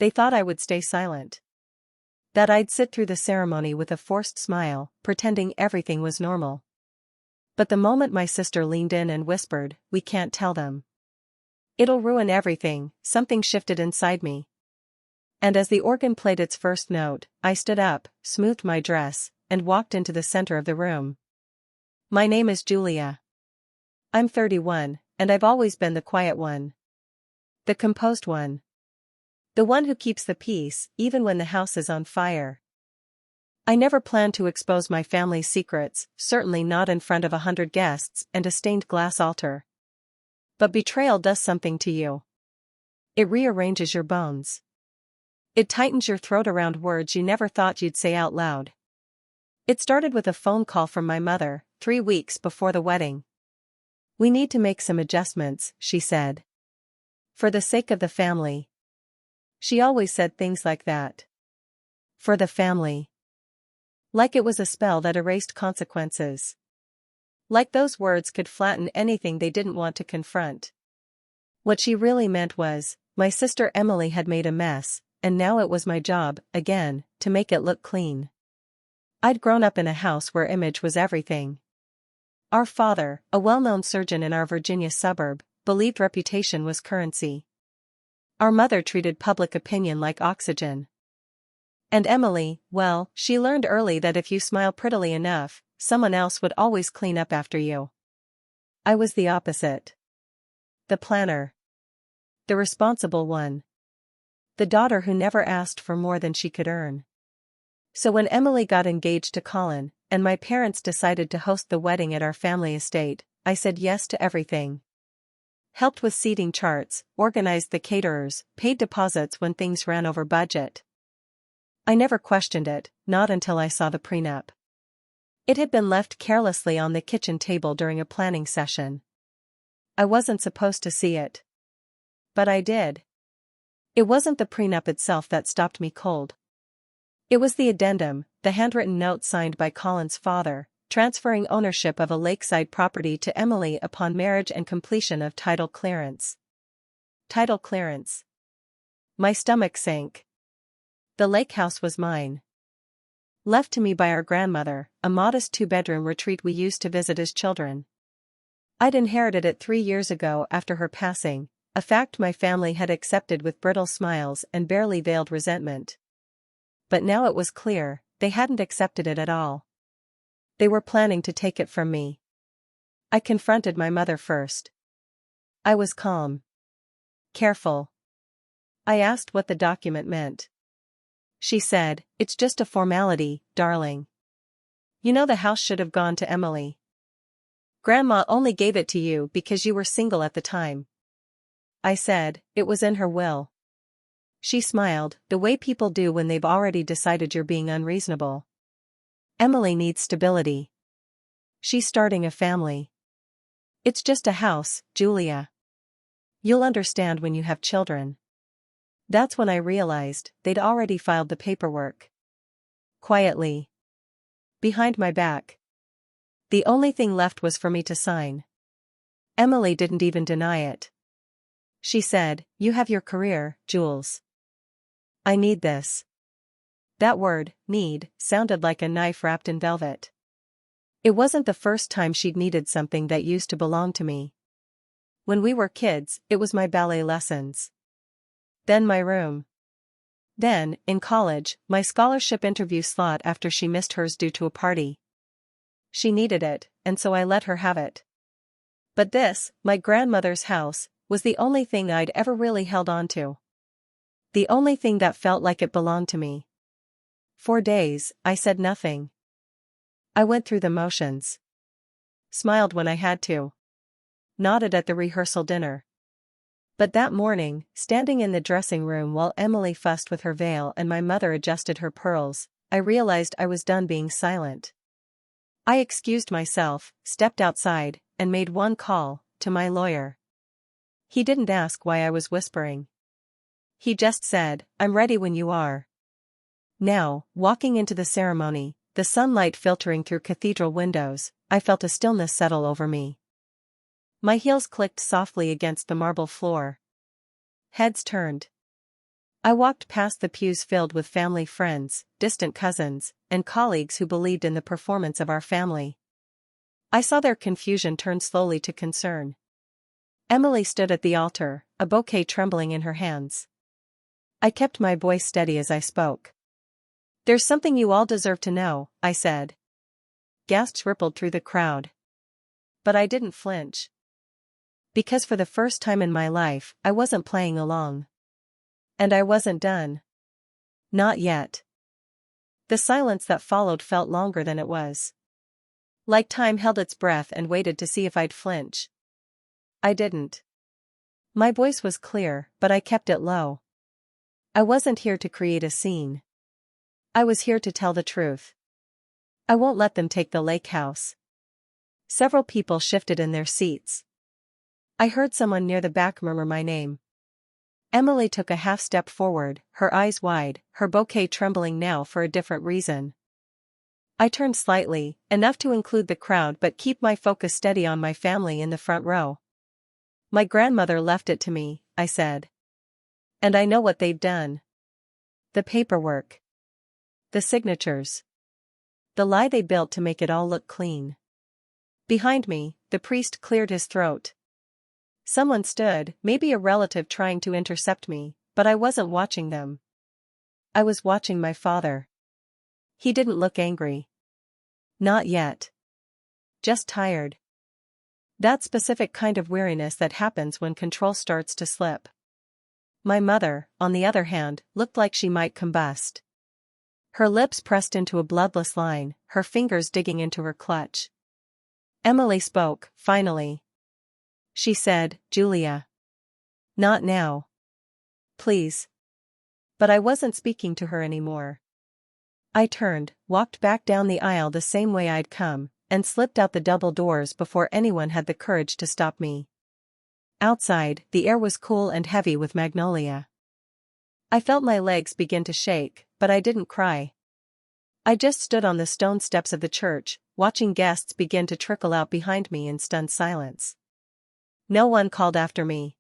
They thought I would stay silent. That I'd sit through the ceremony with a forced smile, pretending everything was normal. But the moment my sister leaned in and whispered, "We can't tell them. It'll ruin everything," something shifted inside me. And as the organ played its first note, I stood up, smoothed my dress, and walked into the center of the room. My name is Julia. I'm 31, and I've always been the quiet one. The composed one. The one who keeps the peace, even when the house is on fire. I never planned to expose my family's secrets, certainly not in front of 100 guests and a stained glass altar. But betrayal does something to you. It rearranges your bones. It tightens your throat around words you never thought you'd say out loud. It started with a phone call from my mother, 3 weeks before the wedding. "We need to make some adjustments," she said. "For the sake of the family." She always said things like that. For the family. Like it was a spell that erased consequences. Like those words could flatten anything they didn't want to confront. What she really meant was, my sister Emily had made a mess, and now it was my job, again, to make it look clean. I'd grown up in a house where image was everything. Our father, a well-known surgeon in our Virginia suburb, believed reputation was currency. Our mother treated public opinion like oxygen. And Emily, well, she learned early that if you smile prettily enough, someone else would always clean up after you. I was the opposite. The planner. The responsible one. The daughter who never asked for more than she could earn. So when Emily got engaged to Colin, and my parents decided to host the wedding at our family estate, I said yes to everything. Helped with seating charts, organized the caterers, paid deposits when things ran over budget. I never questioned it, not until I saw the prenup. It had been left carelessly on the kitchen table during a planning session. I wasn't supposed to see it. But I did. It wasn't the prenup itself that stopped me cold. It was the addendum, the handwritten note signed by Colin's father, transferring ownership of a lakeside property to Emily upon marriage and completion of title clearance. Title clearance. My stomach sank. The lake house was mine. Left to me by our grandmother, a modest 2-bedroom retreat we used to visit as children. I'd inherited it 3 years ago after her passing, a fact my family had accepted with brittle smiles and barely veiled resentment. But now it was clear, they hadn't accepted it at all. They were planning to take it from me. I confronted my mother first. I was calm. Careful. I asked what the document meant. She said, "It's just a formality, darling. You know the house should have gone to Emily. Grandma only gave it to you because you were single at the time." I said, "It was in her will." She smiled, the way people do when they've already decided you're being unreasonable. "Emily needs stability. She's starting a family. It's just a house, Julia. You'll understand when you have children." That's when I realized they'd already filed the paperwork. Quietly. Behind my back. The only thing left was for me to sign. Emily didn't even deny it. She said, "You have your career, Jules. I need this." That word, need, sounded like a knife wrapped in velvet. It wasn't the first time she'd needed something that used to belong to me. When we were kids, it was my ballet lessons. Then my room. Then, in college, my scholarship interview slot after she missed hers due to a party. She needed it, and so I let her have it. But this, my grandmother's house, was the only thing I'd ever really held on to. The only thing that felt like it belonged to me. For days, I said nothing. I went through the motions. Smiled when I had to. Nodded at the rehearsal dinner. But that morning, standing in the dressing room while Emily fussed with her veil and my mother adjusted her pearls, I realized I was done being silent. I excused myself, stepped outside, and made one call, to my lawyer. He didn't ask why I was whispering. He just said, "I'm ready when you are." Now, walking into the ceremony, the sunlight filtering through cathedral windows, I felt a stillness settle over me. My heels clicked softly against the marble floor. Heads turned. I walked past the pews filled with family friends, distant cousins, and colleagues who believed in the performance of our family. I saw their confusion turn slowly to concern. Emily stood at the altar, a bouquet trembling in her hands. I kept my voice steady as I spoke. "There's something you all deserve to know," I said. Gasps rippled through the crowd. But I didn't flinch. Because for the first time in my life, I wasn't playing along. And I wasn't done. Not yet. The silence that followed felt longer than it was. Like time held its breath and waited to see if I'd flinch. I didn't. My voice was clear, but I kept it low. I wasn't here to create a scene. I was here to tell the truth. I won't let them take the lake house. Several people shifted in their seats. I heard someone near the back murmur my name. Emily took a half step forward, her eyes wide, her bouquet trembling now for a different reason. I turned slightly, enough to include the crowd but keep my focus steady on my family in the front row. "My grandmother left it to me," I said. "And I know what they've done. The paperwork. The signatures. The lie they built to make it all look clean." Behind me, the priest cleared his throat. Someone stood, maybe a relative trying to intercept me, but I wasn't watching them. I was watching my father. He didn't look angry. Not yet. Just tired. That specific kind of weariness that happens when control starts to slip. My mother, on the other hand, looked like she might combust. Her lips pressed into a bloodless line, her fingers digging into her clutch. Emily spoke, finally. She said, "Julia. Not now. Please." But I wasn't speaking to her anymore. I turned, walked back down the aisle the same way I'd come, and slipped out the double doors before anyone had the courage to stop me. Outside, the air was cool and heavy with magnolia. I felt my legs begin to shake, but I didn't cry. I just stood on the stone steps of the church, watching guests begin to trickle out behind me in stunned silence. No one called after me.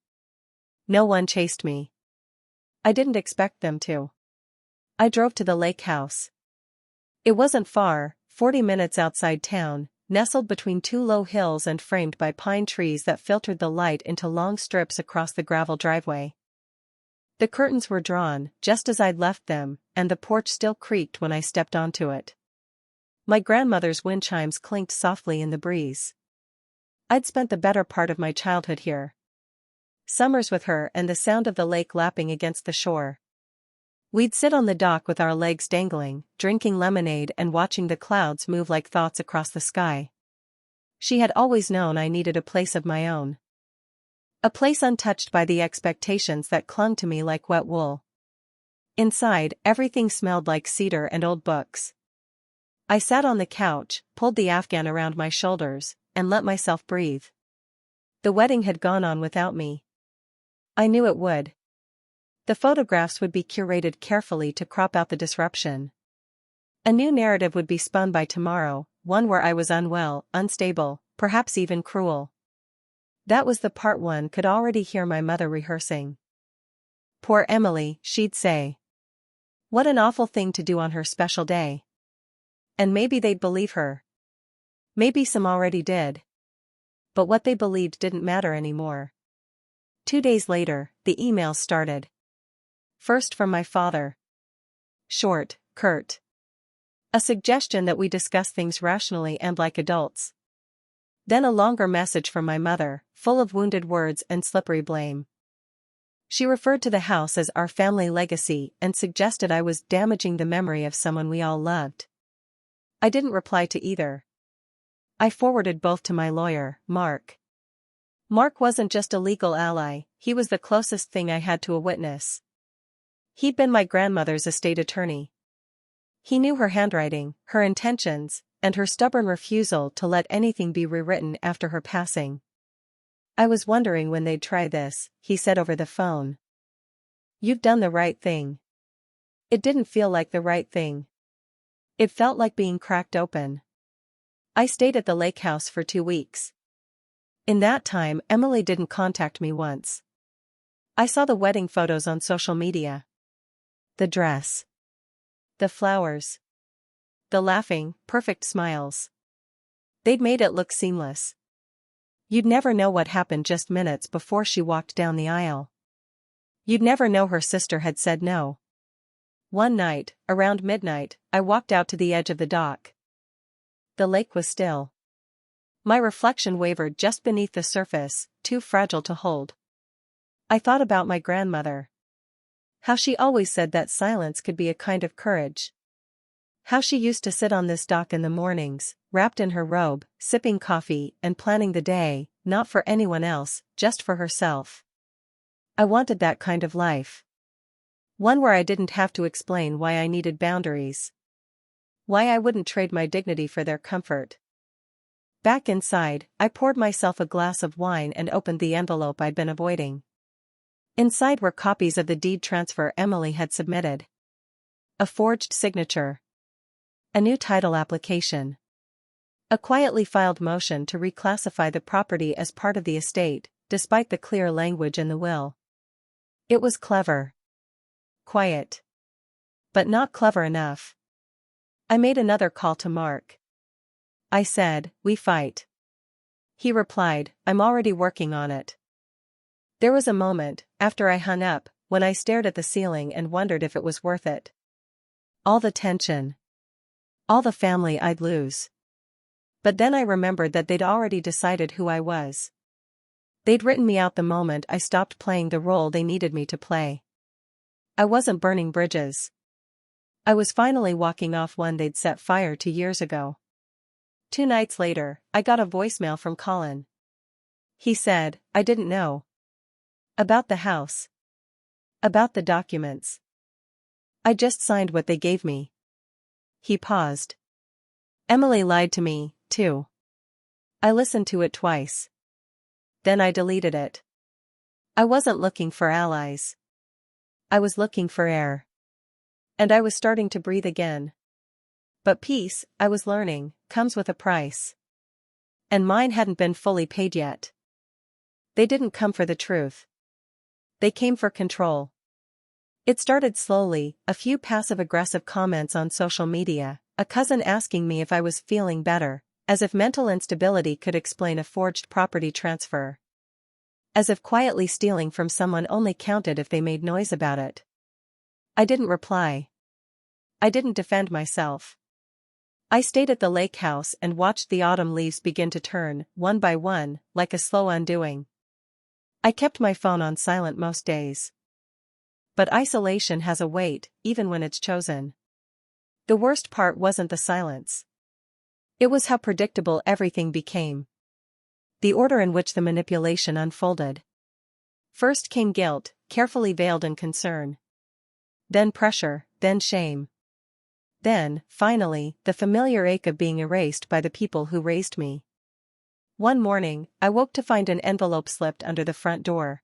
No one chased me. I didn't expect them to. I drove to the lake house. It wasn't far, 40 minutes outside town, nestled between two low hills and framed by pine trees that filtered the light into long strips across the gravel driveway. The curtains were drawn, just as I'd left them, and the porch still creaked when I stepped onto it. My grandmother's wind chimes clinked softly in the breeze. I'd spent the better part of my childhood here. Summers with her and the sound of the lake lapping against the shore. We'd sit on the dock with our legs dangling, drinking lemonade and watching the clouds move like thoughts across the sky. She had always known I needed a place of my own. A place untouched by the expectations that clung to me like wet wool. Inside, everything smelled like cedar and old books. I sat on the couch, pulled the Afghan around my shoulders, and let myself breathe. The wedding had gone on without me. I knew it would. The photographs would be curated carefully to crop out the disruption. A new narrative would be spun by tomorrow, one where I was unwell, unstable, perhaps even cruel. That was the part one could already hear my mother rehearsing. "Poor Emily," she'd say. "What an awful thing to do on her special day." And maybe they'd believe her. Maybe some already did. But what they believed didn't matter anymore. 2 days later, the emails started. First from my father. Short, curt. A suggestion that we discuss things rationally and like adults. Then a longer message from my mother, full of wounded words and slippery blame. She referred to the house as our family legacy and suggested I was damaging the memory of someone we all loved. I didn't reply to either. I forwarded both to my lawyer, Mark. Mark wasn't just a legal ally, he was the closest thing I had to a witness. He'd been my grandmother's estate attorney. He knew her handwriting, her intentions, and her stubborn refusal to let anything be rewritten after her passing. "I was wondering when they'd try this," he said over the phone. "You've done the right thing." It didn't feel like the right thing. It felt like being cracked open. I stayed at the lake house for 2 weeks. In that time, Emily didn't contact me once. I saw the wedding photos on social media. The dress. The flowers. The laughing, perfect smiles. They'd made it look seamless. You'd never know what happened just minutes before she walked down the aisle. You'd never know her sister had said no. One night, around midnight, I walked out to the edge of the dock. The lake was still. My reflection wavered just beneath the surface, too fragile to hold. I thought about my grandmother. How she always said that silence could be a kind of courage. How she used to sit on this dock in the mornings, wrapped in her robe, sipping coffee and planning the day, not for anyone else, just for herself. I wanted that kind of life. One where I didn't have to explain why I needed boundaries. Why I wouldn't trade my dignity for their comfort. Back inside, I poured myself a glass of wine and opened the envelope I'd been avoiding. Inside were copies of the deed transfer Emily had submitted. A forged signature. A new title application. A quietly filed motion to reclassify the property as part of the estate, despite the clear language in the will. It was clever. Quiet. But not clever enough. I made another call to Mark. I said, "We fight." He replied, "I'm already working on it." There was a moment, after I hung up, when I stared at the ceiling and wondered if it was worth it. All the tension. All the family I'd lose. But then I remembered that they'd already decided who I was. They'd written me out the moment I stopped playing the role they needed me to play. I wasn't burning bridges. I was finally walking off one they'd set fire to years ago. 2 nights later, I got a voicemail from Colin. He said, "I didn't know. About the house. About the documents. I just signed what they gave me." He paused. "Emily lied to me, too. I listened to it twice. Then I deleted it. I wasn't looking for allies. I was looking for air. And I was starting to breathe again. But peace, I was learning, comes with a price. And mine hadn't been fully paid yet. They didn't come for the truth. They came for control. It started slowly, a few passive-aggressive comments on social media, a cousin asking me if I was feeling better, as if mental instability could explain a forged property transfer. As if quietly stealing from someone only counted if they made noise about it. I didn't reply. I didn't defend myself. I stayed at the lake house and watched the autumn leaves begin to turn, one by one, like a slow undoing. I kept my phone on silent most days. But isolation has a weight, even when it's chosen. The worst part wasn't the silence. It was how predictable everything became. The order in which the manipulation unfolded. First came guilt, carefully veiled in concern. Then pressure, then shame. Then, finally, the familiar ache of being erased by the people who raised me. One morning, I woke to find an envelope slipped under the front door.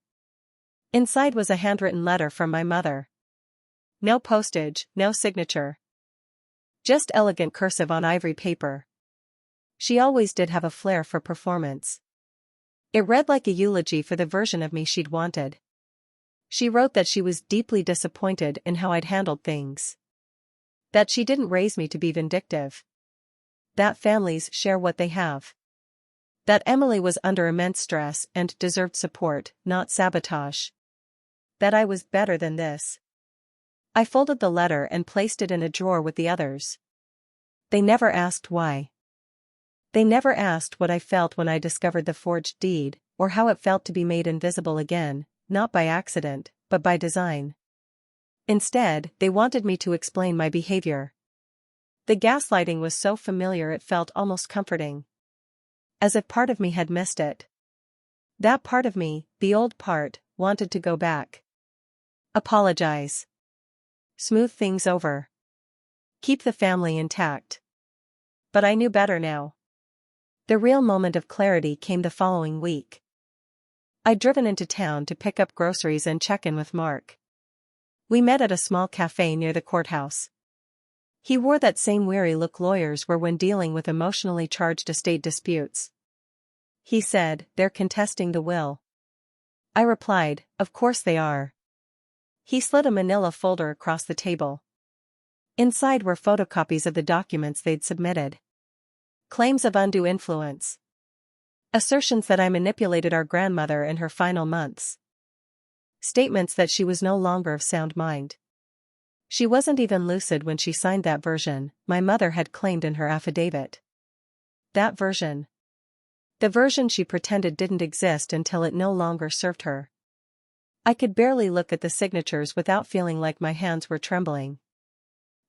Inside was a handwritten letter from my mother. No postage, no signature. Just elegant cursive on ivory paper. She always did have a flair for performance. It read like a eulogy for the version of me she'd wanted. She wrote that she was deeply disappointed in how I'd handled things. That she didn't raise me to be vindictive. That families share what they have. That Emily was under immense stress and deserved support, not sabotage. That I was better than this. I folded the letter and placed it in a drawer with the others. They never asked why. They never asked what I felt when I discovered the forged deed, or how it felt to be made invisible again, not by accident, but by design. Instead, they wanted me to explain my behavior. The gaslighting was so familiar it felt almost comforting. As if part of me had missed it. That part of me, the old part, wanted to go back. Apologize. Smooth things over. Keep the family intact. But I knew better now. The real moment of clarity came the following week. I'd driven into town to pick up groceries and check in with Mark. We met at a small cafe near the courthouse. He wore that same weary look lawyers wear when dealing with emotionally charged estate disputes. He said, "They're contesting the will." I replied, "Of course they are." He slid a manila folder across the table. Inside were photocopies of the documents they'd submitted. Claims of undue influence. Assertions that I manipulated our grandmother in her final months. Statements that she was no longer of sound mind. She wasn't even lucid when she signed that version, my mother had claimed in her affidavit. That version. The version she pretended didn't exist until it no longer served her. I could barely look at the signatures without feeling like my hands were trembling.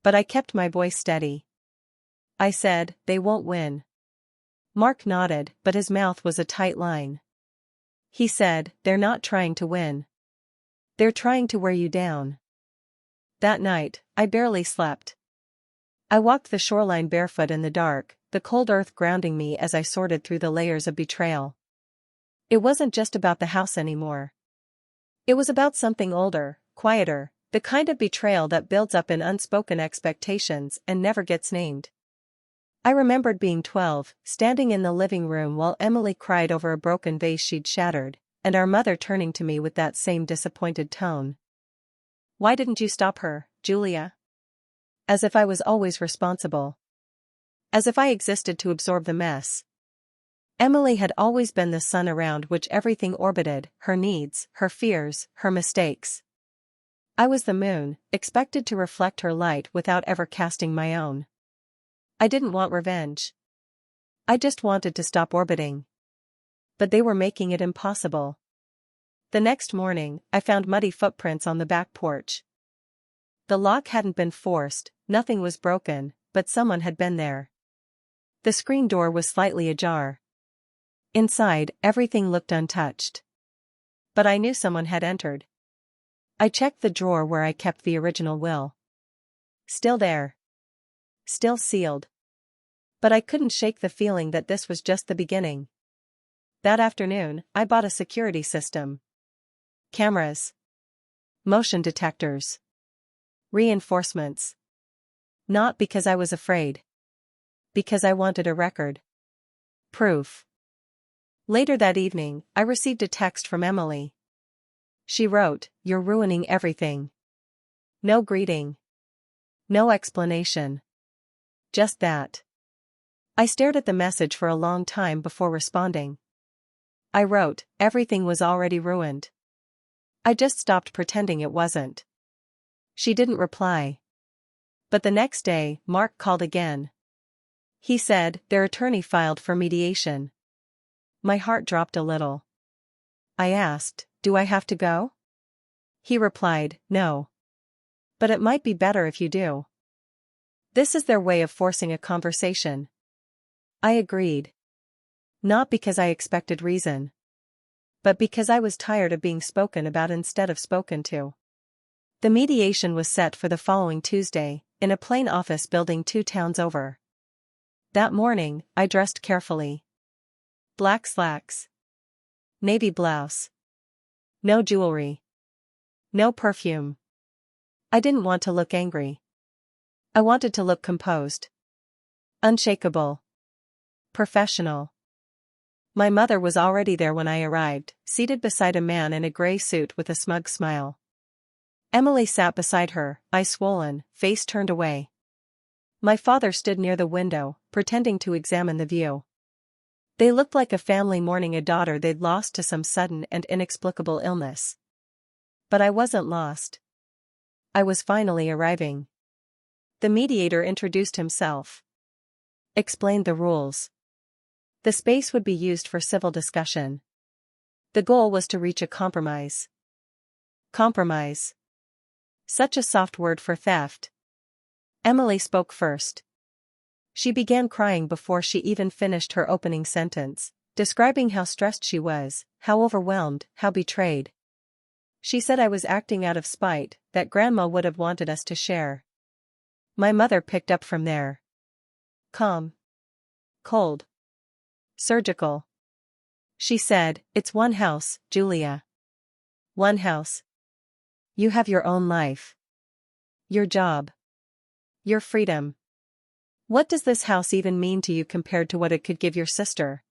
But I kept my voice steady. I said, "They won't win." Mark nodded, but his mouth was a tight line. He said, "They're not trying to win. They're trying to wear you down." That night, I barely slept. I walked the shoreline barefoot in the dark, the cold earth grounding me as I sorted through the layers of betrayal. It wasn't just about the house anymore. It was about something older, quieter, the kind of betrayal that builds up in unspoken expectations and never gets named. I remembered being 12, standing in the living room while Emily cried over a broken vase she'd shattered, and our mother turning to me with that same disappointed tone. "Why didn't you stop her, Julia?" As if I was always responsible. As if I existed to absorb the mess. Emily had always been the sun around which everything orbited, her needs, her fears, her mistakes. I was the moon, expected to reflect her light without ever casting my own. I didn't want revenge. I just wanted to stop orbiting. But they were making it impossible. The next morning, I found muddy footprints on the back porch. The lock hadn't been forced, nothing was broken, but someone had been there. The screen door was slightly ajar. Inside, everything looked untouched. But I knew someone had entered. I checked the drawer where I kept the original will. Still there. Still sealed. But I couldn't shake the feeling that this was just the beginning. That afternoon, I bought a security system. Cameras. Motion detectors. Reinforcements. Not because I was afraid. Because I wanted a record. Proof. Later that evening, I received a text from Emily. She wrote, "You're ruining everything." No greeting. No explanation. Just that. I stared at the message for a long time before responding. I wrote, "Everything was already ruined. I just stopped pretending it wasn't." She didn't reply. But the next day, Mark called again. He said, their attorney filed for mediation. My heart dropped a little. I asked, "Do I have to go?" He replied, "No. But it might be better if you do. This is their way of forcing a conversation." I agreed. Not because I expected reason. But because I was tired of being spoken about instead of spoken to. The mediation was set for the following Tuesday, in a plain office building 2 towns over. That morning, I dressed carefully. Black slacks. Navy blouse. No jewelry. No perfume. I didn't want to look angry. I wanted to look composed. Unshakable. Professional. My mother was already there when I arrived, seated beside a man in a gray suit with a smug smile. Emily sat beside her, eyes swollen, face turned away. My father stood near the window, pretending to examine the view. They looked like a family mourning a daughter they'd lost to some sudden and inexplicable illness. But I wasn't lost. I was finally arriving. The mediator introduced himself. Explained the rules. The space would be used for civil discussion. The goal was to reach a compromise. Compromise. Such a soft word for theft. Emily spoke first. She began crying before she even finished her opening sentence, describing how stressed she was, how overwhelmed, how betrayed. She said I was acting out of spite, that Grandma would have wanted us to share. My mother picked up from there. Calm. Cold. Surgical. She said, "It's one house, Julia. One house. You have your own life. Your job. Your freedom. What does this house even mean to you compared to what it could give your sister?"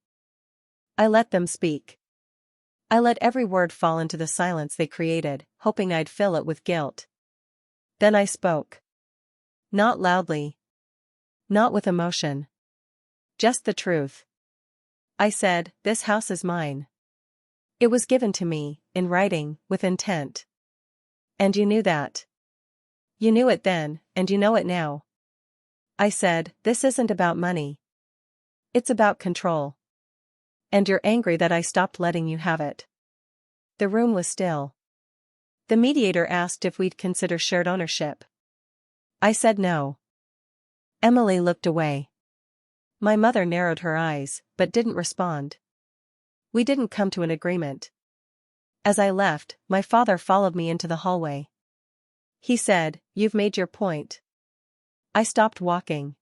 I let them speak. I let every word fall into the silence they created, hoping I'd fill it with guilt. Then I spoke. Not loudly. Not with emotion. Just the truth. I said, "This house is mine. It was given to me, in writing, with intent. And you knew that. You knew it then, and you know it now." I said, "This isn't about money. It's about control. And you're angry that I stopped letting you have it." The room was still. The mediator asked if we'd consider shared ownership. I said no. Emily looked away. My mother narrowed her eyes, but didn't respond. We didn't come to an agreement. As I left, my father followed me into the hallway. He said, "You've made your point." I stopped walking.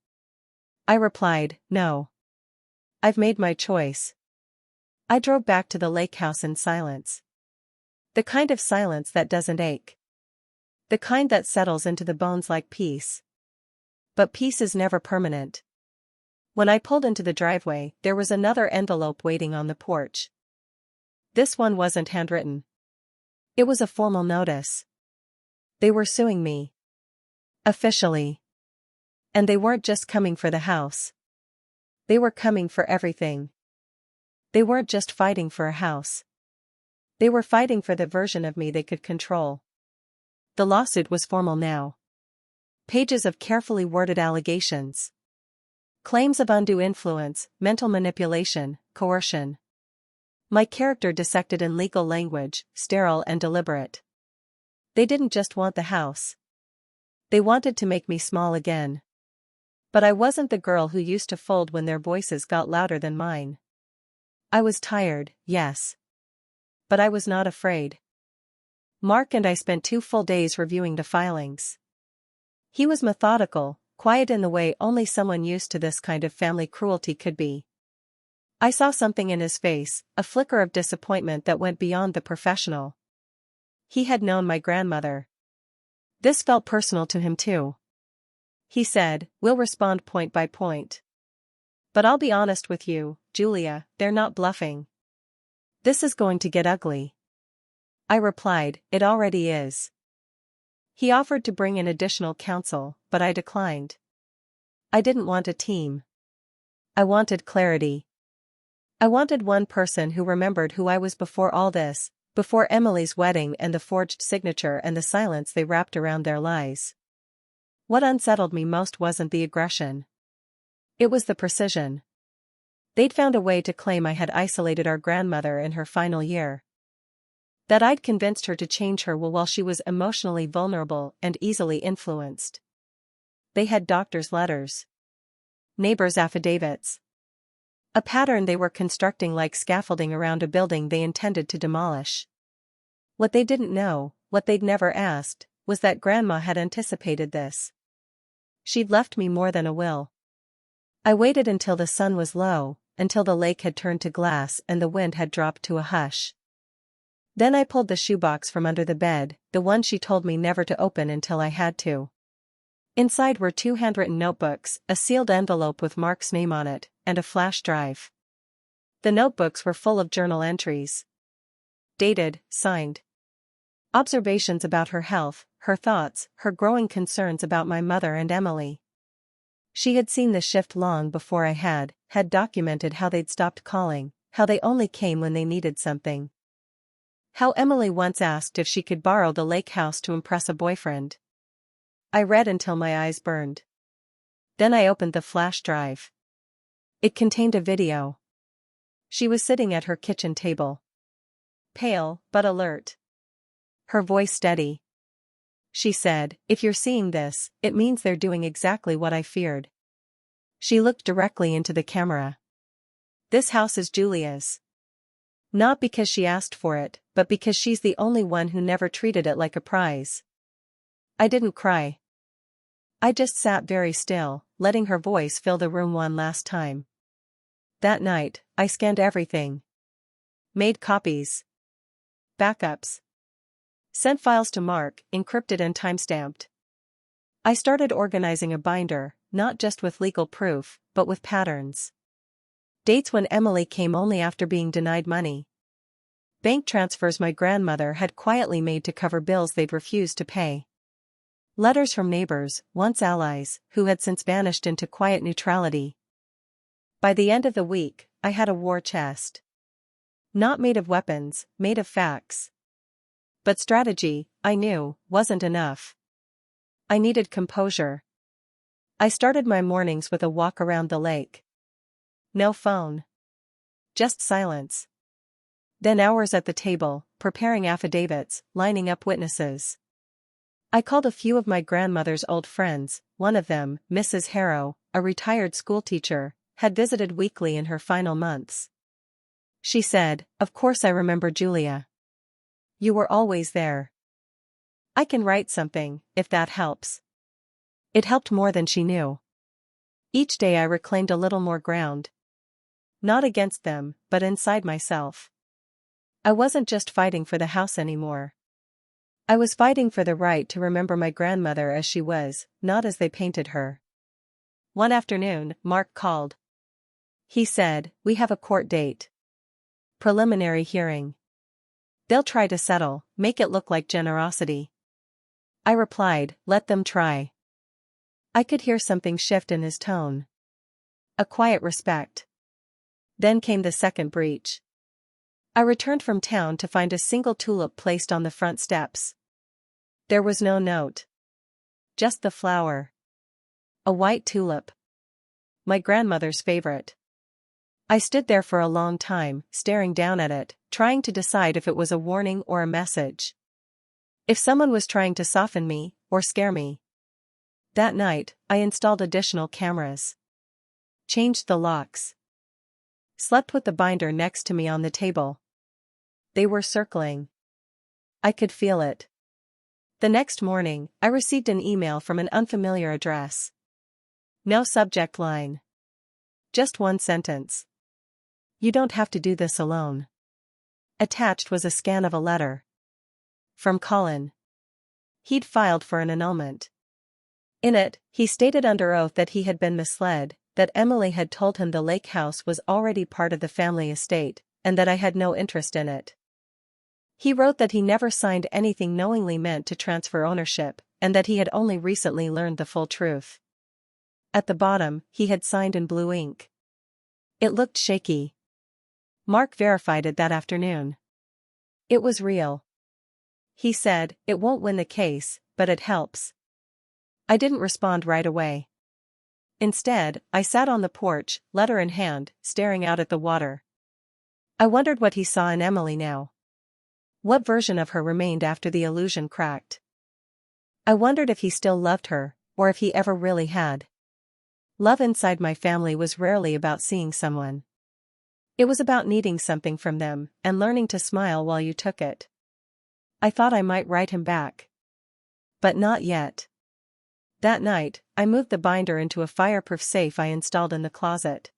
I replied, "No. I've made my choice." I drove back to the lake house in silence. The kind of silence that doesn't ache. The kind that settles into the bones like peace. But peace is never permanent. When I pulled into the driveway, there was another envelope waiting on the porch. This one wasn't handwritten. It was a formal notice. They were suing me. Officially. And they weren't just coming for the house. They were coming for everything. They weren't just fighting for a house. They were fighting for the version of me they could control. The lawsuit was formal now. Pages of carefully worded allegations. Claims of undue influence, mental manipulation, coercion. My character dissected in legal language, sterile and deliberate. They didn't just want the house. They wanted to make me small again. But I wasn't the girl who used to fold when their voices got louder than mine. I was tired, yes. But I was not afraid. Mark and I spent 2 full days reviewing the filings. He was methodical, quiet in the way only someone used to this kind of family cruelty could be. I saw something in his face, a flicker of disappointment that went beyond the professional. He had known my grandmother. This felt personal to him too. He said, "We'll respond point by point. But I'll be honest with you, Julia, they're not bluffing. This is going to get ugly." I replied, "It already is." He offered to bring in additional counsel, but I declined. I didn't want a team. I wanted clarity. I wanted one person who remembered who I was before all this, before Emily's wedding and the forged signature and the silence they wrapped around their lies. What unsettled me most wasn't the aggression. It was the precision. They'd found a way to claim I had isolated our grandmother in her final year. That I'd convinced her to change her will while she was emotionally vulnerable and easily influenced. They had doctors' letters. Neighbors' affidavits. A pattern they were constructing like scaffolding around a building they intended to demolish. What they didn't know, what they'd never asked, was that Grandma had anticipated this. She'd left me more than a will. I waited until the sun was low, until the lake had turned to glass and the wind had dropped to a hush. Then I pulled the shoebox from under the bed, the one she told me never to open until I had to. Inside were 2 handwritten notebooks, a sealed envelope with Mark's name on it, and a flash drive. The notebooks were full of journal entries. Dated, signed. Observations about her health, her thoughts, her growing concerns about my mother and Emily. She had seen the shift long before I had documented how they'd stopped calling, how they only came when they needed something. How Emily once asked if she could borrow the lake house to impress a boyfriend. I read until my eyes burned. Then I opened the flash drive. It contained a video. She was sitting at her kitchen table. Pale, but alert. Her voice steady. She said, "If you're seeing this, it means they're doing exactly what I feared." She looked directly into the camera. "This house is Julia's. Not because she asked for it, but because she's the only one who never treated it like a prize." I didn't cry. I just sat very still, letting her voice fill the room one last time. That night, I scanned everything. Made copies. Backups. Sent files to Mark, encrypted and timestamped. I started organizing a binder, not just with legal proof, but with patterns. Dates when Emily came only after being denied money. Bank transfers my grandmother had quietly made to cover bills they'd refused to pay. Letters from neighbors, once allies, who had since vanished into quiet neutrality. By the end of the week, I had a war chest. Not made of weapons, made of facts. But strategy, I knew, wasn't enough. I needed composure. I started my mornings with a walk around the lake. No phone. Just silence. Then hours at the table, preparing affidavits, lining up witnesses. I called a few of my grandmother's old friends. One of them, Mrs. Harrow, a retired schoolteacher, had visited weekly in her final months. She said, "Of course I remember Julia. You were always there. I can write something, if that helps." It helped more than she knew. Each day I reclaimed a little more ground. Not against them, but inside myself. I wasn't just fighting for the house anymore. I was fighting for the right to remember my grandmother as she was, not as they painted her. One afternoon, Mark called. He said, "We have a court date. Preliminary hearing. They'll try to settle, make it look like generosity." I replied, "Let them try." I could hear something shift in his tone. A quiet respect. Then came the second breach. I returned from town to find a single tulip placed on the front steps. There was no note. Just the flower. A white tulip. My grandmother's favorite. I stood there for a long time, staring down at it, trying to decide if it was a warning or a message. If someone was trying to soften me, or scare me. That night, I installed additional cameras. Changed the locks. Slept with the binder next to me on the table. They were circling. I could feel it. The next morning, I received an email from an unfamiliar address. No subject line. Just one sentence. "You don't have to do this alone." Attached was a scan of a letter. From Colin. He'd filed for an annulment. In it, he stated under oath that he had been misled, that Emily had told him the lake house was already part of the family estate, and that I had no interest in it. He wrote that he never signed anything knowingly meant to transfer ownership, and that he had only recently learned the full truth. At the bottom, he had signed in blue ink. It looked shaky. Mark verified it that afternoon. It was real. He said, "It won't win the case, but it helps." I didn't respond right away. Instead, I sat on the porch, letter in hand, staring out at the water. I wondered what he saw in Emily now. What version of her remained after the illusion cracked? I wondered if he still loved her, or if he ever really had. Love inside my family was rarely about seeing someone. It was about needing something from them, and learning to smile while you took it. I thought I might write him back. But not yet. That night, I moved the binder into a fireproof safe I installed in the closet.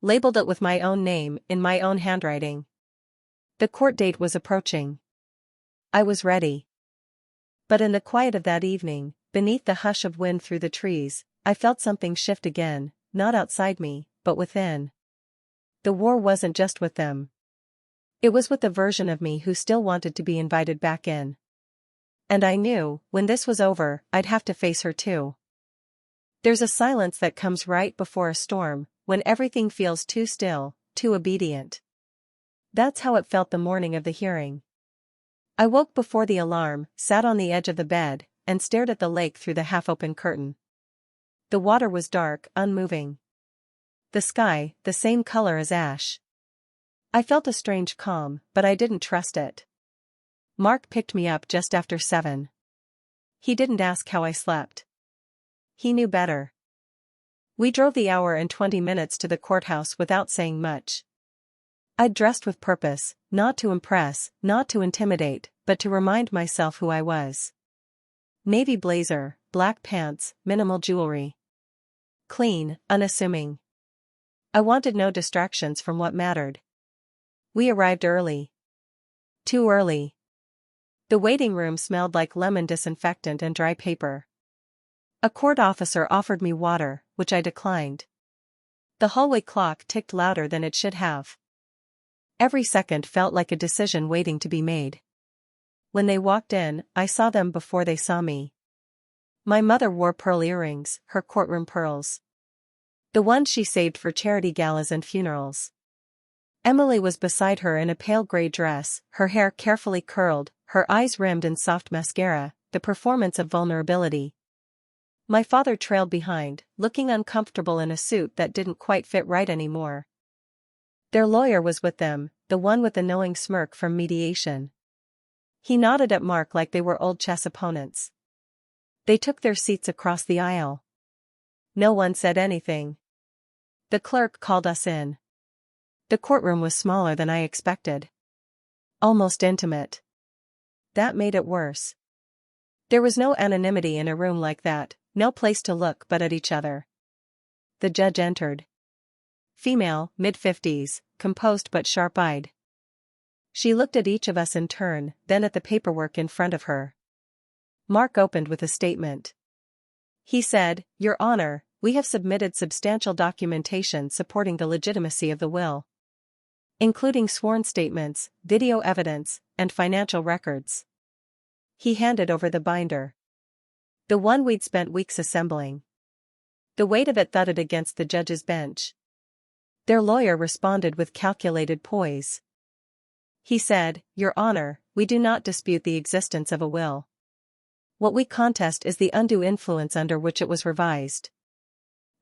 Labeled it with my own name, in my own handwriting. The court date was approaching. I was ready. But in the quiet of that evening, beneath the hush of wind through the trees, I felt something shift again, not outside me, but within. The war wasn't just with them. It was with the version of me who still wanted to be invited back in. And I knew, when this was over, I'd have to face her too. There's a silence that comes right before a storm, when everything feels too still, too obedient. That's how it felt the morning of the hearing. I woke before the alarm, sat on the edge of the bed, and stared at the lake through the half-open curtain. The water was dark, unmoving. The sky, the same color as ash. I felt a strange calm, but I didn't trust it. Mark picked me up just after 7. He didn't ask how I slept. He knew better. We drove the hour and 20 minutes to the courthouse without saying much. I'd dressed with purpose, not to impress, not to intimidate, but to remind myself who I was. Navy blazer, black pants, minimal jewelry. Clean, unassuming. I wanted no distractions from what mattered. We arrived early. Too early. The waiting room smelled like lemon disinfectant and dry paper. A court officer offered me water, which I declined. The hallway clock ticked louder than it should have. Every second felt like a decision waiting to be made. When they walked in, I saw them before they saw me. My mother wore pearl earrings, her courtroom pearls. The ones she saved for charity galas and funerals. Emily was beside her in a pale gray dress, her hair carefully curled, her eyes rimmed in soft mascara, the performance of vulnerability. My father trailed behind, looking uncomfortable in a suit that didn't quite fit right anymore. Their lawyer was with them, the one with the knowing smirk from mediation. He nodded at Mark like they were old chess opponents. They took their seats across the aisle. No one said anything. The clerk called us in. The courtroom was smaller than I expected. Almost intimate. That made it worse. There was no anonymity in a room like that, no place to look but at each other. The judge entered. Female, mid-50s, composed but sharp-eyed. She looked at each of us in turn, then at the paperwork in front of her. Mark opened with a statement. He said, "Your Honor, we have submitted substantial documentation supporting the legitimacy of the will, including sworn statements, video evidence, and financial records." He handed over the binder. The one we'd spent weeks assembling. The weight of it thudded against the judge's bench. Their lawyer responded with calculated poise. He said, "Your Honor, we do not dispute the existence of a will. What we contest is the undue influence under which it was revised.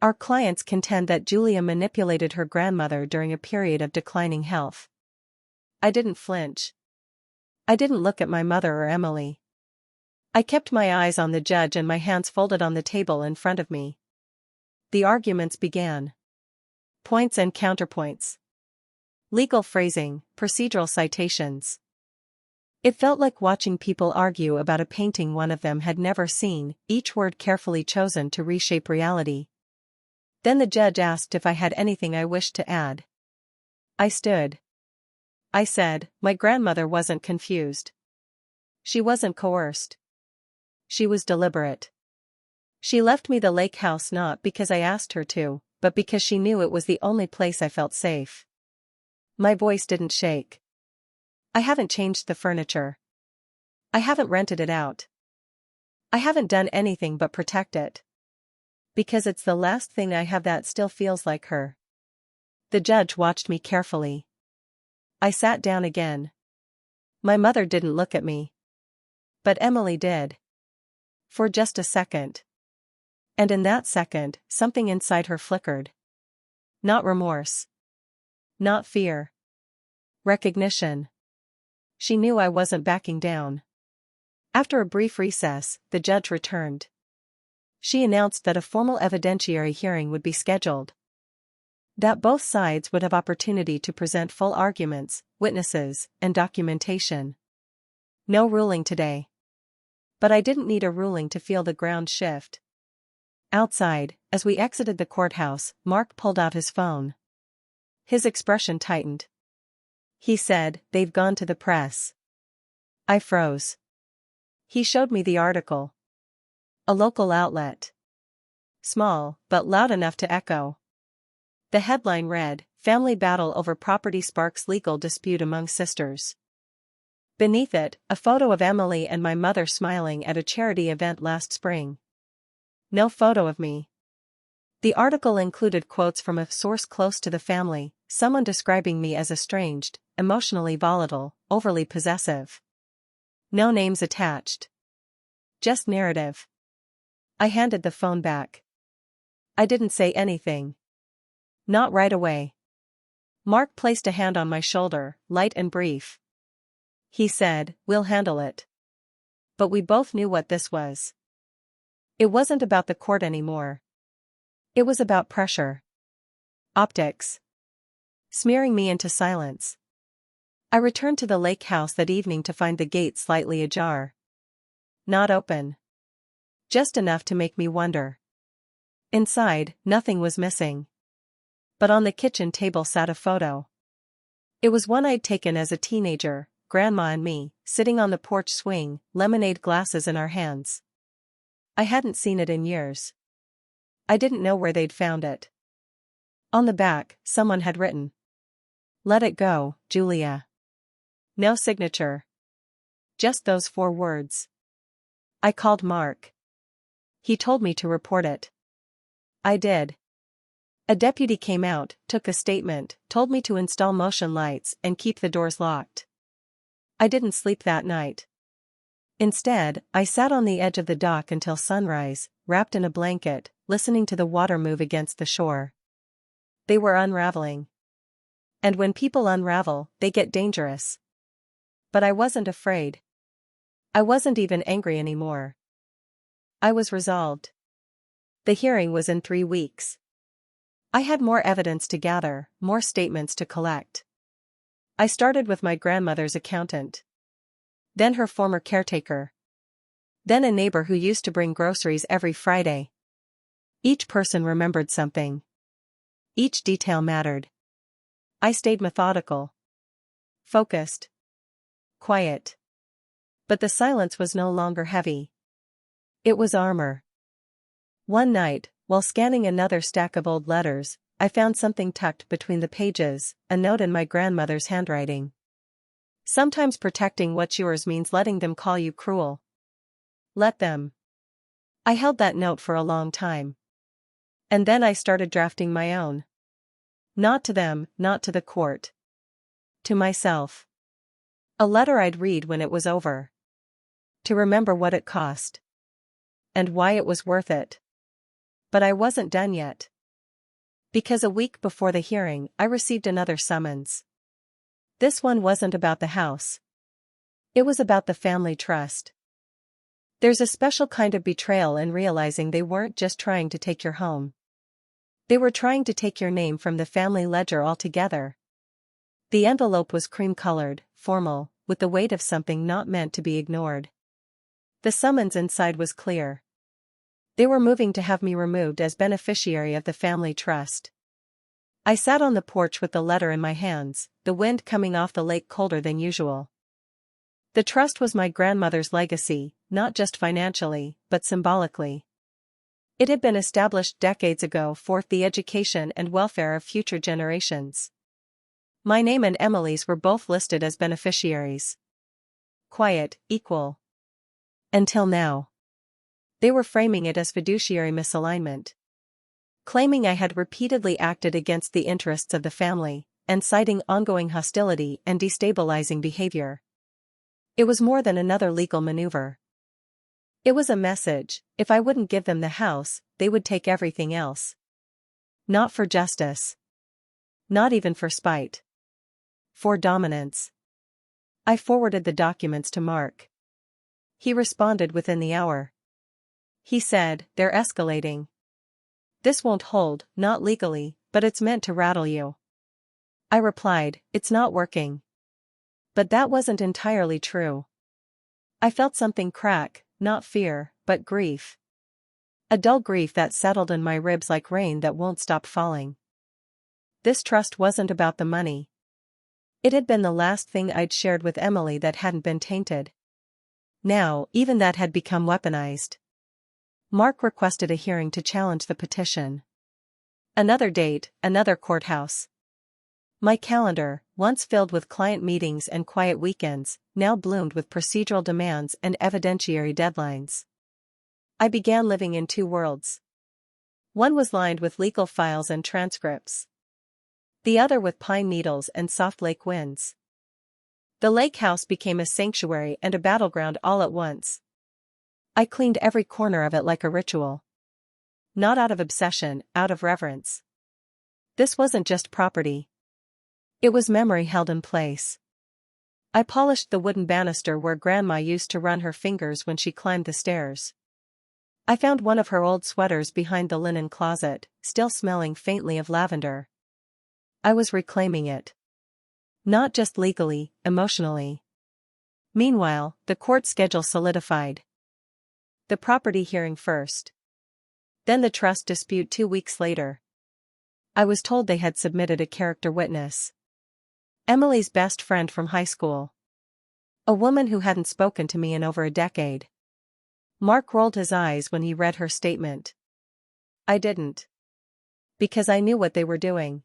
Our clients contend that Julia manipulated her grandmother during a period of declining health." I didn't flinch. I didn't look at my mother or Emily. I kept my eyes on the judge and my hands folded on the table in front of me. The arguments began. Points and counterpoints. Legal phrasing, procedural citations. It felt like watching people argue about a painting one of them had never seen, each word carefully chosen to reshape reality. Then the judge asked if I had anything I wished to add. I stood. I said, "My grandmother wasn't confused. She wasn't coerced. She was deliberate. She left me the lake house not because I asked her to, but because she knew it was the only place I felt safe." My voice didn't shake. I haven't changed the furniture. I haven't rented it out. I haven't done anything but protect it. Because it's the last thing I have that still feels like her. The judge watched me carefully. I sat down again. My mother didn't look at me. But Emily did. For just a second. And in that second, something inside her flickered. Not remorse. Not fear. Recognition. She knew I wasn't backing down. After a brief recess, the judge returned. She announced that a formal evidentiary hearing would be scheduled. That both sides would have opportunity to present full arguments, witnesses, and documentation. No ruling today. But I didn't need a ruling to feel the ground shift. Outside, as we exited the courthouse, Mark pulled out his phone. His expression tightened. He said, "They've gone to the press." I froze. He showed me the article. A local outlet. Small, but loud enough to echo. The headline read, "Family Battle Over Property Sparks Legal Dispute Among Sisters." Beneath it, a photo of Emily and my mother smiling at a charity event last spring. No photo of me. The article included quotes from a source close to the family, someone describing me as estranged, emotionally volatile, overly possessive. No names attached. Just narrative. I handed the phone back. I didn't say anything. Not right away. Mark placed a hand on my shoulder, light and brief. He said, "We'll handle it." But we both knew what this was. It wasn't about the court anymore. It was about pressure. Optics. Smearing me into silence. I returned to the lake house that evening to find the gate slightly ajar. Not open. Just enough to make me wonder. Inside, nothing was missing. But on the kitchen table sat a photo. It was one I'd taken as a teenager, Grandma and me, sitting on the porch swing, lemonade glasses in our hands. I hadn't seen it in years. I didn't know where they'd found it. On the back, someone had written, Let it go, Julia. No signature. Just those 4 words. I called Mark. He told me to report it. I did. A deputy came out, took a statement, told me to install motion lights and keep the doors locked. I didn't sleep that night. Instead, I sat on the edge of the dock until sunrise, wrapped in a blanket, listening to the water move against the shore. They were unraveling. And when people unravel, they get dangerous. But I wasn't afraid. I wasn't even angry anymore. I was resolved. The hearing was in 3 weeks. I had more evidence to gather, more statements to collect. I started with my grandmother's accountant. Then her former caretaker. Then a neighbor who used to bring groceries every Friday. Each person remembered something. Each detail mattered. I stayed methodical. Focused. Quiet. But the silence was no longer heavy. It was armor. One night, while scanning another stack of old letters, I found something tucked between the pages, a note in my grandmother's handwriting. Sometimes protecting what's yours means letting them call you cruel. Let them. I held that note for a long time. And then I started drafting my own. Not to them, not to the court. To myself. A letter I'd read when it was over. To remember what it cost. And why it was worth it. But I wasn't done yet. Because a week before the hearing, I received another summons. This one wasn't about the house. It was about the family trust. There's a special kind of betrayal in realizing they weren't just trying to take your home. They were trying to take your name from the family ledger altogether. The envelope was cream-colored, formal, with the weight of something not meant to be ignored. The summons inside was clear. They were moving to have me removed as beneficiary of the family trust. I sat on the porch with the letter in my hands, the wind coming off the lake colder than usual. The trust was my grandmother's legacy, not just financially, but symbolically. It had been established decades ago for the education and welfare of future generations. My name and Emily's were both listed as beneficiaries. Quiet, equal. Until now. They were framing it as fiduciary misalignment. Claiming I had repeatedly acted against the interests of the family, and citing ongoing hostility and destabilizing behavior. It was more than another legal maneuver. It was a message: if I wouldn't give them the house, they would take everything else. Not for justice. Not even for spite. For dominance. I forwarded the documents to Mark. He responded within the hour. He said, "They're escalating. This won't hold, not legally, but it's meant to rattle you." I replied, "It's not working." But that wasn't entirely true. I felt something crack, not fear, but grief. A dull grief that settled in my ribs like rain that won't stop falling. This trust wasn't about the money. It had been the last thing I'd shared with Emily that hadn't been tainted. Now, even that had become weaponized. Mark requested a hearing to challenge the petition. Another date, another courthouse. My calendar, once filled with client meetings and quiet weekends, now bloomed with procedural demands and evidentiary deadlines. I began living in 2 worlds. One was lined with legal files and transcripts. The other with pine needles and soft lake winds. The lake house became a sanctuary and a battleground all at once. I cleaned every corner of it like a ritual. Not out of obsession, out of reverence. This wasn't just property. It was memory held in place. I polished the wooden banister where Grandma used to run her fingers when she climbed the stairs. I found one of her old sweaters behind the linen closet, still smelling faintly of lavender. I was reclaiming it. Not just legally, emotionally. Meanwhile, the court schedule solidified. The property hearing first. Then the trust dispute 2 weeks later. I was told they had submitted a character witness. Emily's best friend from high school. A woman who hadn't spoken to me in over a decade. Mark rolled his eyes when he read her statement. I didn't. Because I knew what they were doing.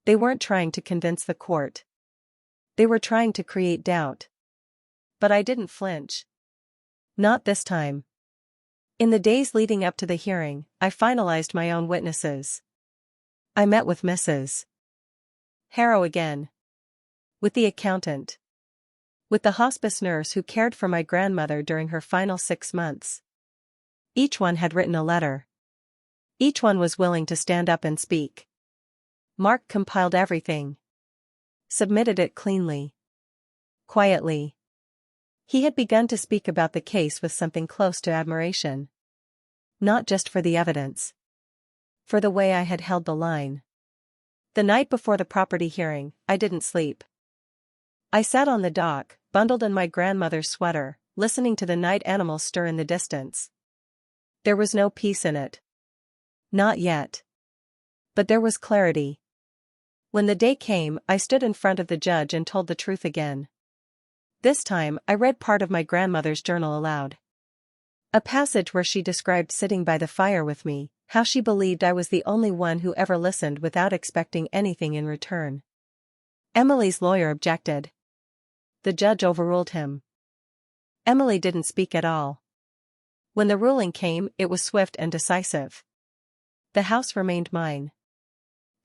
They weren't trying to convince the court. They were trying to create doubt. But I didn't flinch. Not this time. In the days leading up to the hearing, I finalized my own witnesses. I met with Mrs. Harrow again. With the accountant. With the hospice nurse who cared for my grandmother during her final 6 months. Each one had written a letter. Each one was willing to stand up and speak. Mark compiled everything. Submitted it cleanly. Quietly. He had begun to speak about the case with something close to admiration. Not just for the evidence. For the way I had held the line. The night before the property hearing, I didn't sleep. I sat on the dock, bundled in my grandmother's sweater, listening to the night animals stir in the distance. There was no peace in it. Not yet. But there was clarity. When the day came, I stood in front of the judge and told the truth again. This time, I read part of my grandmother's journal aloud. A passage where she described sitting by the fire with me, how she believed I was the only one who ever listened without expecting anything in return. Emily's lawyer objected. The judge overruled him. Emily didn't speak at all. When the ruling came, it was swift and decisive. The house remained mine.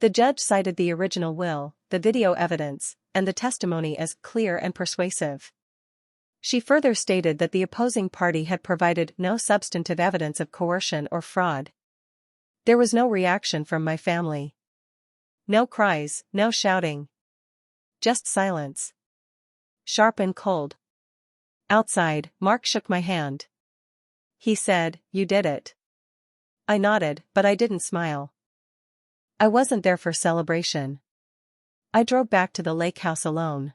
The judge cited the original will, the video evidence, and the testimony as clear and persuasive. She further stated that the opposing party had provided no substantive evidence of coercion or fraud. There was no reaction from my family. No cries, no shouting. Just silence. Sharp and cold. Outside, Mark shook my hand. He said, "You did it." I nodded, but I didn't smile. I wasn't there for celebration. I drove back to the lake house alone.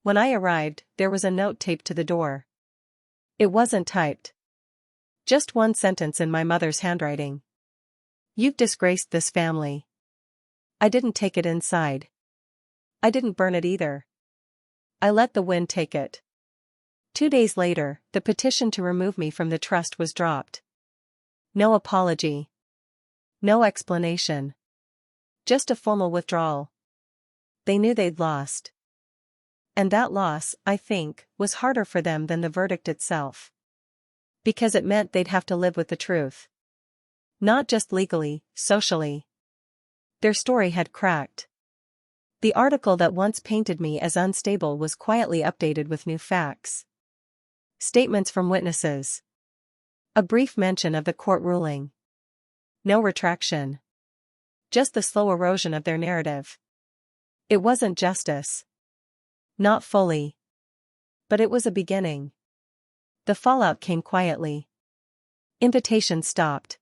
When I arrived, there was a note taped to the door. It wasn't typed. Just one sentence in my mother's handwriting. "You've disgraced this family." I didn't take it inside. I didn't burn it either. I let the wind take it. 2 days later, the petition to remove me from the trust was dropped. No apology. No explanation. Just a formal withdrawal. They knew they'd lost. And that loss, I think, was harder for them than the verdict itself. Because it meant they'd have to live with the truth. Not just legally, socially. Their story had cracked. The article that once painted me as unstable was quietly updated with new facts. Statements from witnesses. A brief mention of the court ruling. No retraction. Just the slow erosion of their narrative. It wasn't justice. Not fully. But it was a beginning. The fallout came quietly. Invitations stopped.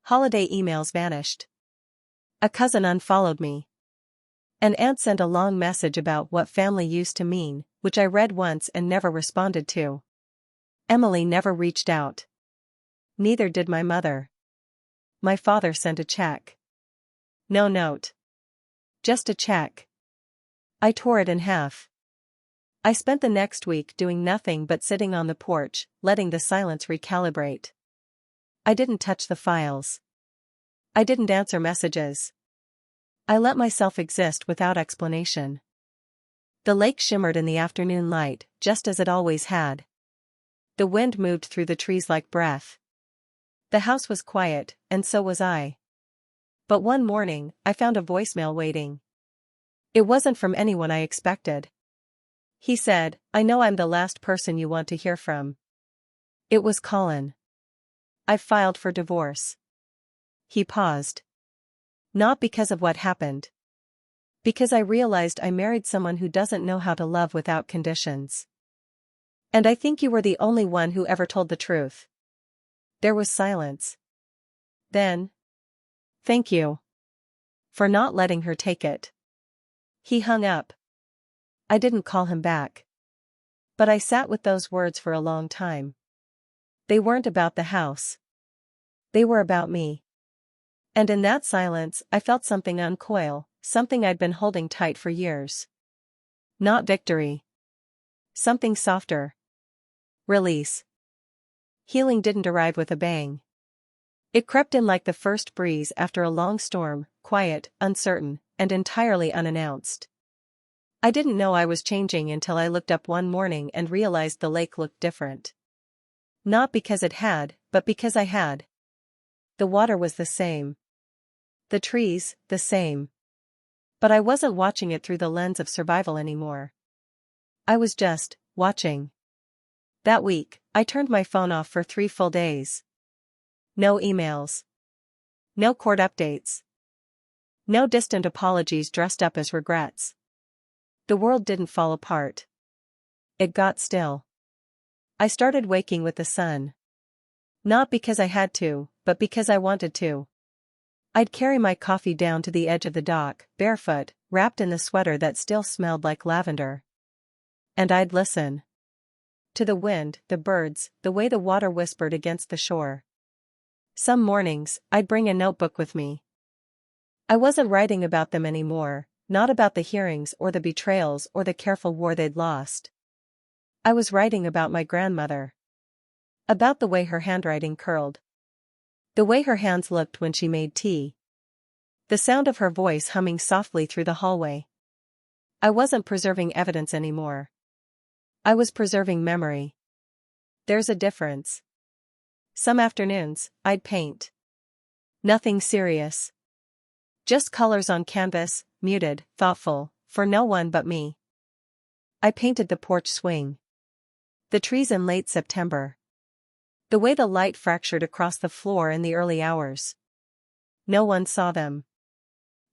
Holiday emails vanished. A cousin unfollowed me. An aunt sent a long message about what family used to mean, which I read once and never responded to. Emily never reached out. Neither did my mother. My father sent a check. No note. Just a check. I tore it in half. I spent the next week doing nothing but sitting on the porch, letting the silence recalibrate. I didn't touch the files. I didn't answer messages. I let myself exist without explanation. The lake shimmered in the afternoon light, just as it always had. The wind moved through the trees like breath. The house was quiet, and so was I. But one morning, I found a voicemail waiting. It wasn't from anyone I expected. He said, "I know I'm the last person you want to hear from." It was Colin. "I've filed for divorce." He paused. Not because of what happened. Because I realized I married someone who doesn't know how to love without conditions. "And I think you were the only one who ever told the truth." There was silence. Then, "Thank you. For not letting her take it." He hung up. I didn't call him back. But I sat with those words for a long time. They weren't about the house. They were about me. And in that silence, I felt something uncoil, something I'd been holding tight for years. Not victory. Something softer. Release. Healing didn't arrive with a bang. It crept in like the first breeze after a long storm, quiet, uncertain, and entirely unannounced. I didn't know I was changing until I looked up one morning and realized the lake looked different. Not because it had, but because I had. The water was the same. The trees, the same. But I wasn't watching it through the lens of survival anymore. I was just watching. That week, I turned my phone off for 3 full days. No emails. No court updates. No distant apologies dressed up as regrets. The world didn't fall apart. It got still. I started waking with the sun. Not because I had to, but because I wanted to. I'd carry my coffee down to the edge of the dock, barefoot, wrapped in the sweater that still smelled like lavender. And I'd listen. To the wind, the birds, the way the water whispered against the shore. Some mornings, I'd bring a notebook with me. I wasn't writing about them anymore, not about the hearings or the betrayals or the careful war they'd lost. I was writing about my grandmother. About the way her handwriting curled. The way her hands looked when she made tea. The sound of her voice humming softly through the hallway. I wasn't preserving evidence anymore. I was preserving memory. There's a difference. Some afternoons, I'd paint. Nothing serious. Just colors on canvas, muted, thoughtful, for no one but me. I painted the porch swing. The trees in late September. The way the light fractured across the floor in the early hours. No one saw them.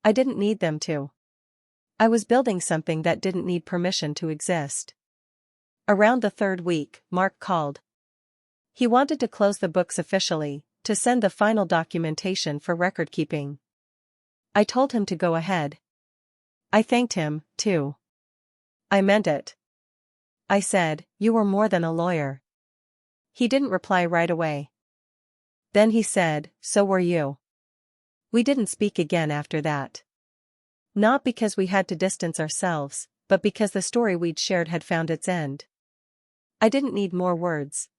I didn't need them to. I was building something that didn't need permission to exist. Around the 3rd week, Mark called. He wanted to close the books officially, to send the final documentation for record keeping. I told him to go ahead. I thanked him, too. I meant it. I said, "You were more than a lawyer." He didn't reply right away. Then he said, "So were you." We didn't speak again after that. Not because we had to distance ourselves, but because the story we'd shared had found its end. I didn't need more words.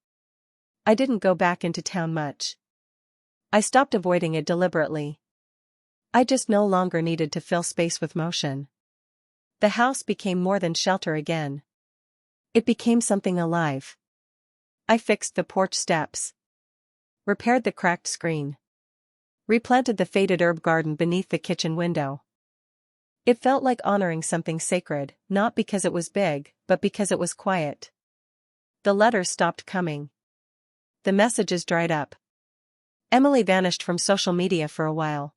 I didn't go back into town much. I stopped avoiding it deliberately. I just no longer needed to fill space with motion. The house became more than shelter again. It became something alive. I fixed the porch steps. Repaired the cracked screen. Replanted the faded herb garden beneath the kitchen window. It felt like honoring something sacred, not because it was big, but because it was quiet. The letters stopped coming. The messages dried up. Emily vanished from social media for a while.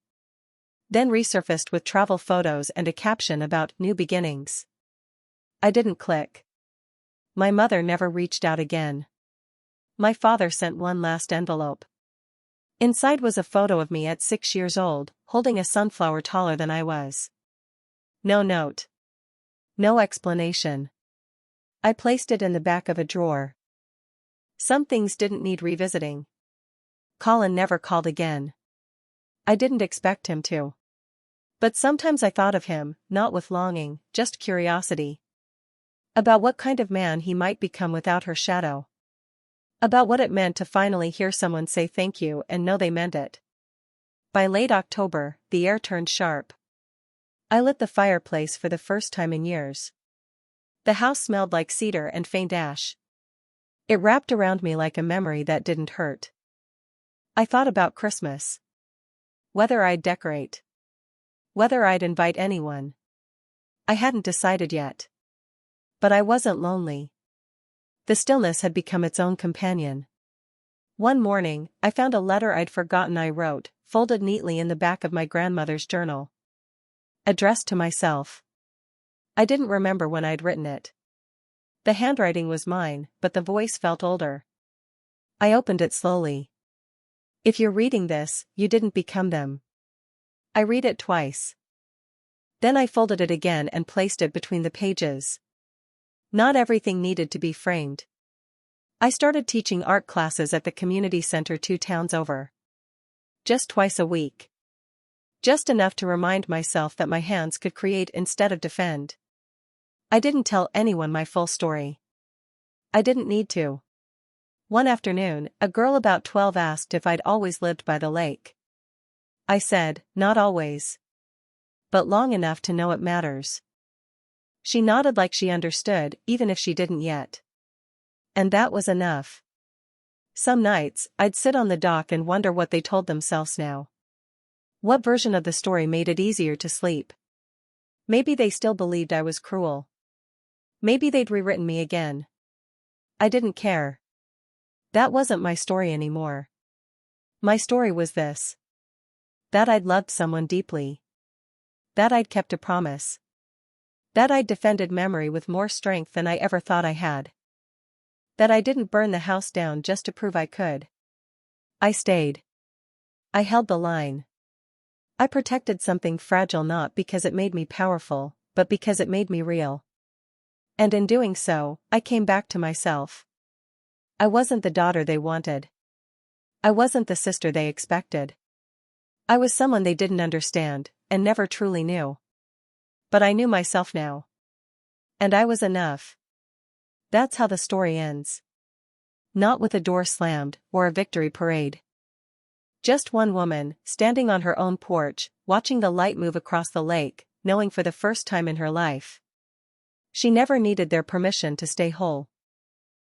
Then resurfaced with travel photos and a caption about new beginnings. I didn't click. My mother never reached out again. My father sent one last envelope. Inside was a photo of me at 6 years old, holding a sunflower taller than I was. No note. No explanation. I placed it in the back of a drawer. Some things didn't need revisiting. Colin never called again. I didn't expect him to. But sometimes I thought of him, not with longing, just curiosity. About what kind of man he might become without her shadow. About what it meant to finally hear someone say thank you and know they meant it. By late October, the air turned sharp. I lit the fireplace for the first time in years. The house smelled like cedar and faint ash. It wrapped around me like a memory that didn't hurt. I thought about Christmas. Whether I'd decorate. Whether I'd invite anyone. I hadn't decided yet. But I wasn't lonely. The stillness had become its own companion. One morning, I found a letter I'd forgotten I wrote, folded neatly in the back of my grandmother's journal. Addressed to myself. I didn't remember when I'd written it. The handwriting was mine, but the voice felt older. I opened it slowly. If you're reading this, you didn't become them. I read it twice. Then I folded it again and placed it between the pages. Not everything needed to be framed. I started teaching art classes at the community center 2 towns over. Just twice a week. Just enough to remind myself that my hands could create instead of defend. I didn't tell anyone my full story. I didn't need to. One afternoon, a girl about 12 asked if I'd always lived by the lake. I said, not always. but long enough to know it matters. She nodded like she understood, even if she didn't yet. And that was enough. Some nights, I'd sit on the dock and wonder what they told themselves now. What version of the story made it easier to sleep? Maybe they still believed I was cruel. Maybe they'd rewritten me again. I didn't care. That wasn't my story anymore. My story was this: that I'd loved someone deeply. That I'd kept a promise. That I'd defended memory with more strength than I ever thought I had. That I didn't burn the house down just to prove I could. I stayed. I held the line. I protected something fragile not because it made me powerful, but because it made me real. And in doing so, I came back to myself. I wasn't the daughter they wanted. I wasn't the sister they expected. I was someone they didn't understand, and never truly knew. But I knew myself now. And I was enough. That's how the story ends. Not with a door slammed, or a victory parade. Just one woman, standing on her own porch, watching the light move across the lake, knowing for the first time in her life. She never needed their permission to stay whole.